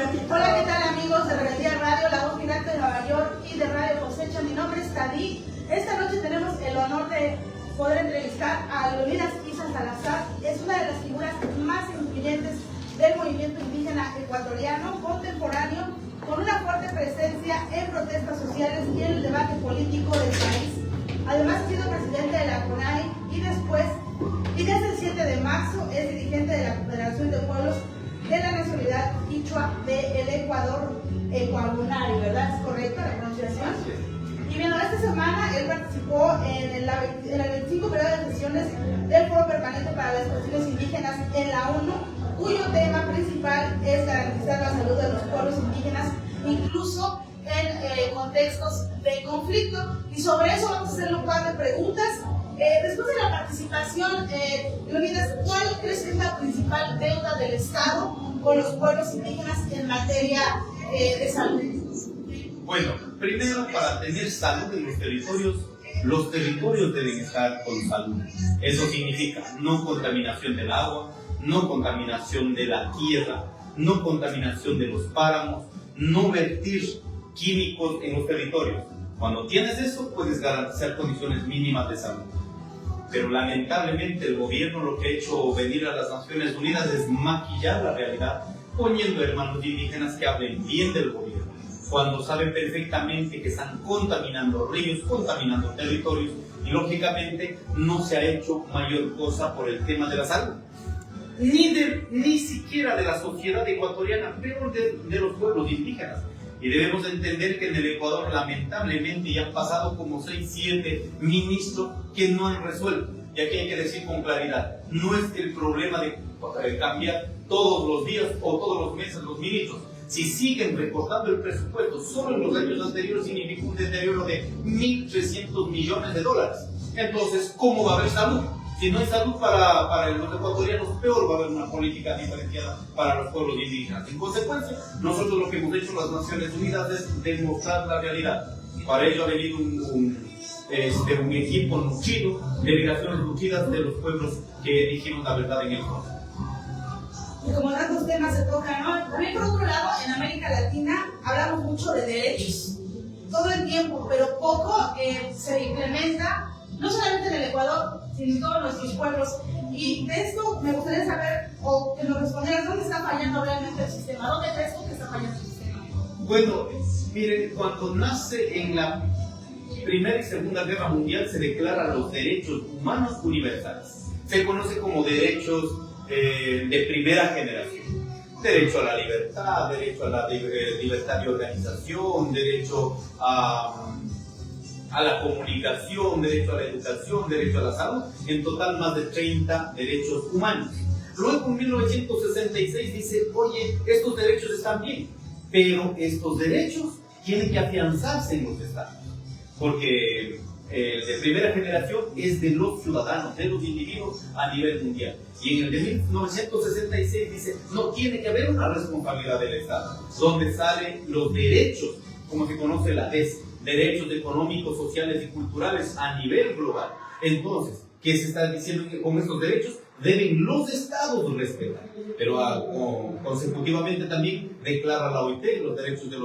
Hola, ¿qué tal amigos de Rebeldía Radio, La Voz Gigante de Nueva York y de Radio Cosecha? Mi nombre es Tadí. Esta noche tenemos el honor de poder entrevistar a Leonidas Isa Salazar. Es una de las figuras más influyentes del movimiento indígena ecuatoriano contemporáneo, con una fuerte presencia en protestas sociales y en el debate político del país. Además ha sido presidente de la CONAI y desde el 7 de marzo es dirigente de la Confederación de Pueblos de la Nacionalidad Quichua del Ecuador, Ecuagunari, ¿verdad? ¿Es correcta la pronunciación? Y bien, esta semana él participó en el 25 periodo de sesiones del Foro Permanente para las Cuestiones Indígenas en la ONU, cuyo tema principal es garantizar la salud de los pueblos indígenas, incluso en contextos de conflicto. Y sobre eso vamos a hacer un par de preguntas. Después de la participación, Leonidas, ¿cuál crees que es la principal deuda del Estado con los pueblos indígenas en materia de salud? Bueno, primero, para tener salud en los territorios deben estar con salud. Eso significa no contaminación del agua, no contaminación de la tierra, no contaminación de los páramos, no vertir químicos en los territorios. Cuando tienes eso, puedes garantizar condiciones mínimas de salud. Pero lamentablemente el gobierno lo que ha hecho venir a las Naciones Unidas es maquillar la realidad, poniendo hermanos indígenas que hablen bien del gobierno, cuando saben perfectamente que están contaminando ríos, contaminando territorios, y lógicamente no se ha hecho mayor cosa por el tema de la salud. Ni siquiera de la sociedad ecuatoriana, peor de los pueblos indígenas. Y debemos entender que en el Ecuador lamentablemente ya han pasado como 6, 7 ministros que no han resuelto. Y aquí hay que decir con claridad, no es el problema de cambiar todos los días o todos los meses los ministros. Si siguen recortando el presupuesto, solo en los años anteriores significa un deterioro de 1.300 millones de dólares. Entonces, ¿cómo va a haber salud? Si no hay salud para los ecuatorianos, peor va a haber una política diferenciada para los pueblos indígenas. En consecuencia, nosotros lo que hemos hecho en las Naciones Unidas es demostrar la realidad. Para ello ha venido un equipo nutrido, delegaciones nutridas de los pueblos que dijeron la verdad en el foro. Y como tantos temas se tocan, ¿no? También por otro lado, en América Latina hablamos mucho de derechos, todo el tiempo, pero poco se implementa, no solamente en el Ecuador, sino en todos nuestros pueblos. Y de esto me gustaría saber, o que nos respondieras, ¿dónde está fallando realmente el sistema? ¿Dónde crees tú que está fallando el sistema? Bueno, miren, cuando nace en la Primera y Segunda Guerra Mundial se declaran los derechos humanos universales. Se conoce como derechos de primera generación. Derecho a la libertad, derecho a la libertad de organización, derecho a la comunicación, derecho a la educación, derecho a la salud, en total más de 30 derechos humanos. Luego en 1966 dice, oye, estos derechos están bien, pero estos derechos tienen que afianzarse en los estados, porque el de primera generación es de los ciudadanos, de los individuos a nivel mundial. Y en el de 1966 dice, no, tiene que haber una responsabilidad del Estado, donde salen los derechos, como se conoce la DES, derechos económicos, sociales y culturales a nivel global. Entonces, ¿qué se está diciendo? Que con estos derechos deben los estados respetar. Pero consecutivamente también declara la OIT los derechos de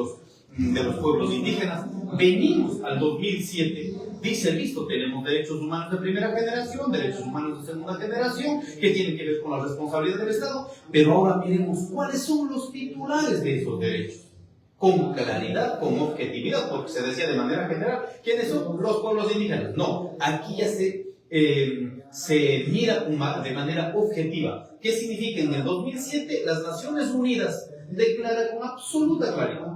los pueblos indígenas. Venimos al 2007, dice, listo, tenemos derechos humanos de primera generación, derechos humanos de segunda generación, que tienen que ver con la responsabilidad del Estado, pero ahora miremos cuáles son los titulares de esos derechos. Con claridad, con objetividad, porque se decía de manera general, ¿quiénes son los pueblos indígenas? No, aquí ya se mira de manera objetiva. ¿Qué significa? En el 2007 las Naciones Unidas declaran con absoluta claridad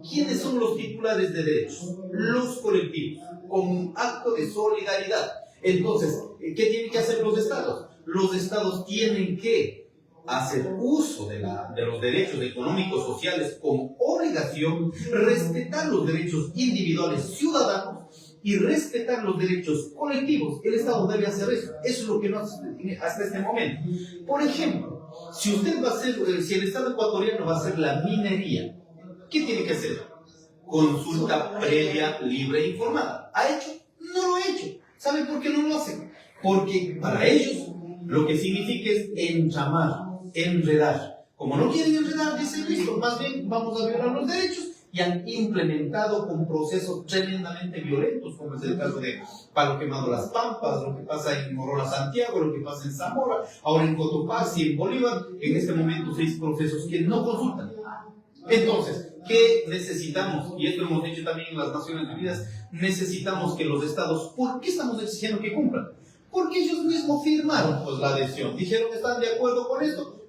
quiénes son los titulares de derechos, los colectivos, como un acto de solidaridad. Entonces, ¿qué tienen que hacer los estados? Los estados tienen que hacer uso de los derechos económicos sociales con obligación, respetar los derechos individuales ciudadanos y respetar los derechos colectivos. El Estado debe hacer eso. Eso es lo que no hace hasta este momento. Por ejemplo, si el Estado ecuatoriano va a hacer la minería, ¿qué tiene que hacer? Consulta previa, libre e informada. ¿Ha hecho? No lo ha hecho. ¿Saben por qué no lo hacen? Porque para ellos lo que significa es entramar, enredar. Como no quieren enredar, dicen, listo, más bien vamos a violar los derechos, y han implementado con procesos tremendamente violentos, como es el caso de Palo Quemado Las Pampas, lo que pasa en Morola Santiago, lo que pasa en Zamora, ahora en Cotopaxi, en Bolívar, en este momento 6 procesos que no consultan. Entonces, ¿qué necesitamos? Y esto hemos dicho también en las Naciones Unidas, necesitamos que los estados, ¿por qué estamos exigiendo que cumplan? Porque ellos mismos firmaron pues, la adhesión, dijeron que están de acuerdo con esto.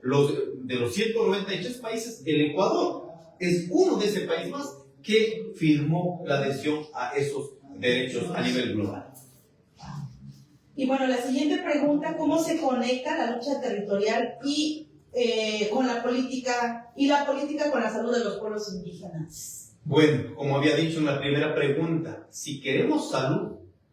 De los 193 países, el Ecuador es uno de ese país más que firmó la adhesión a esos derechos a nivel global. Y bueno, la siguiente pregunta, ¿cómo se conecta la lucha territorial y con la política con la salud de los pueblos indígenas? Bueno, como había dicho en la primera pregunta, si queremos salud,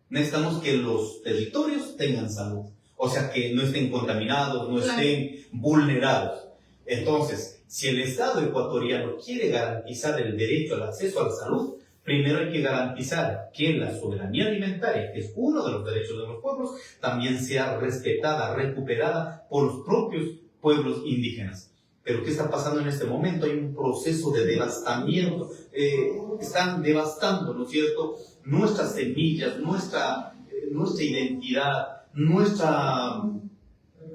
necesitamos que los territorios tengan salud. O sea, que no estén contaminados, no estén vulnerados. Entonces, si el Estado ecuatoriano quiere garantizar el derecho al acceso a la salud, primero hay que garantizar que la soberanía alimentaria, que es uno de los derechos de los pueblos, también sea respetada, recuperada por los propios pueblos indígenas. Pero ¿qué está pasando en este momento? Hay un proceso de devastamiento. Están devastando, ¿no es cierto?, nuestras semillas, nuestra identidad, nuestra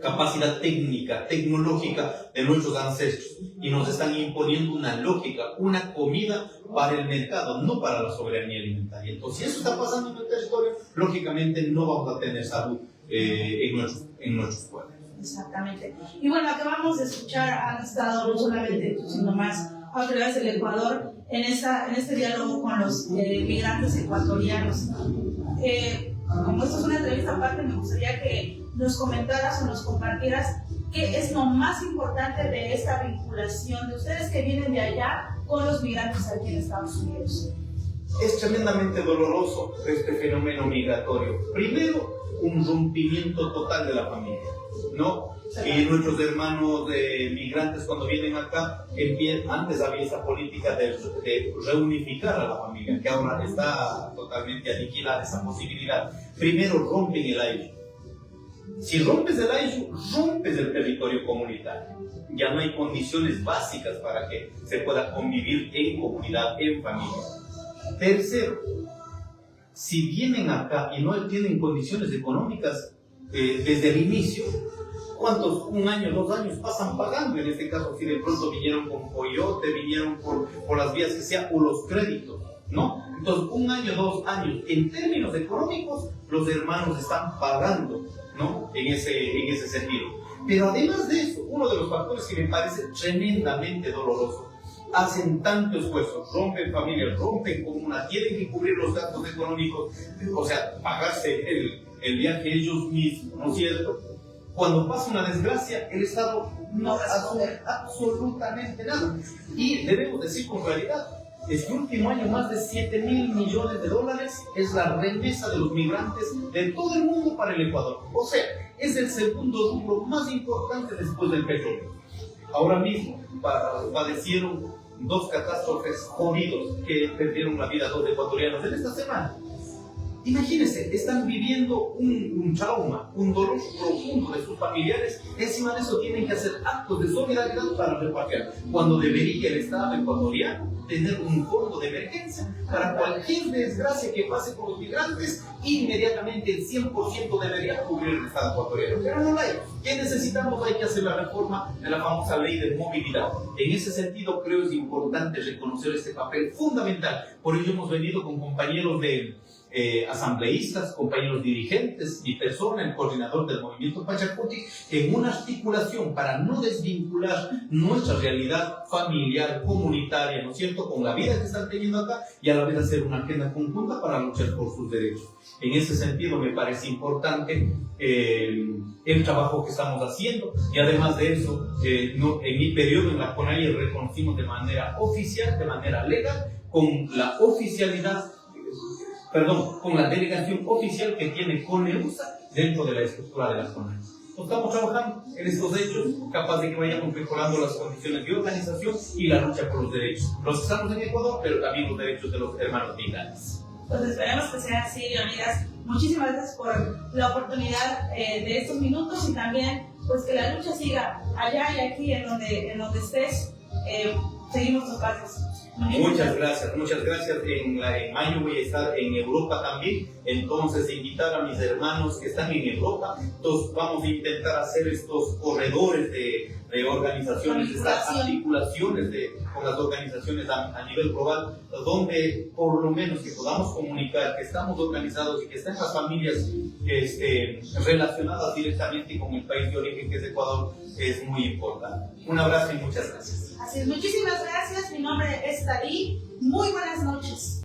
capacidad técnica, tecnológica de nuestros ancestros, y nos están imponiendo una lógica, una comida para el mercado, no para la soberanía alimentaria. Entonces, si eso está pasando en el territorio, lógicamente no vamos a tener salud en nuestros pueblos. Exactamente. Y bueno, acabamos de escuchar, han estado no solamente tú, sino más autoridades del Ecuador en este diálogo con los migrantes ecuatorianos. Como esto es una entrevista aparte, me gustaría que nos comentaras o nos compartieras qué es lo más importante de esta vinculación de ustedes que vienen de allá con los migrantes aquí en Estados Unidos. Es tremendamente doloroso este fenómeno migratorio. Primero, un rompimiento total de la familia, ¿no? Y nuestros hermanos migrantes cuando vienen acá, antes había esa política de reunificar a la familia, que ahora está totalmente aniquilada esa posibilidad. Primero rompen el ayllu. Si rompes el ayllu, rompes el territorio comunitario. Ya no hay condiciones básicas para que se pueda convivir en comunidad, en familia. Tercero, si vienen acá y no tienen condiciones económicas desde el inicio, ¿cuántos? 1 año, 2 años pasan pagando? En este caso, si de pronto vinieron con coyote, vinieron por las vías que sea, o los créditos, ¿no? Entonces, 1 año, 2 años, en términos económicos, los hermanos están pagando, ¿no? En ese sentido. Pero además de eso, uno de los factores que me parece tremendamente doloroso, hacen tanto esfuerzo, rompen familias, rompen comunas, tienen que cubrir los gastos económicos, o sea, pagarse el viaje ellos mismos, ¿no es cierto? Cuando pasa una desgracia, el Estado no hace absolutamente nada. Y debemos decir con claridad, este último año más de $7.000 millones es la remesa de los migrantes de todo el mundo para el Ecuador. O sea, es el segundo rubro más importante después del petróleo. Ahora mismo padecieron 2 catástrofes jodidos que perdieron la vida 2 ecuatorianos en esta semana. Imagínense, están viviendo un trauma, un dolor profundo de sus familiares. Encima de eso tienen que hacer actos de solidaridad para repatriar, cuando debería el Estado ecuatoriano tener un fondo de emergencia para cualquier desgracia que pase con los migrantes. Inmediatamente el 100% debería cubrir el Estado ecuatoriano, pero no lo hay. ¿Qué necesitamos? Hay que hacer la reforma de la famosa ley de movilidad. En ese sentido, creo es importante reconocer este papel fundamental. Por ello hemos venido con compañeros de asambleístas, compañeros dirigentes, mi persona, el coordinador del movimiento Pachacuti, en una articulación para no desvincular nuestra realidad familiar, comunitaria, ¿no es cierto?, con la vida que están teniendo acá, y a la vez hacer una agenda conjunta para luchar por sus derechos. En ese sentido me parece importante el trabajo que estamos haciendo, y además de eso, en mi periodo en la CONAIE reconocimos de manera oficial, de manera legal, con la delegación oficial que tiene CONEUSA dentro de la estructura de la CONAIE. Estamos trabajando en estos hechos, capaz de que vayamos mejorando las condiciones de organización y la lucha por los derechos. Los estamos en Ecuador, pero también los derechos de los hermanos migrantes. Pues esperemos que sea así, Leonidas. Muchísimas gracias por la oportunidad de estos minutos y también pues que la lucha siga allá y aquí en donde estés. Seguimos tus pasos. Muchas gracias. En mayo voy a estar en Europa también, entonces invitar a mis hermanos que están en Europa. Entonces vamos a intentar hacer estos corredores de organizaciones, estas articulaciones con las organizaciones a nivel global, donde por lo menos que podamos comunicar que estamos organizados y que están las familias relacionadas directamente con el país de origen que es Ecuador, es muy importante. Un abrazo y muchas gracias. Así es, muchísimas gracias. Mi nombre es David. Muy buenas noches.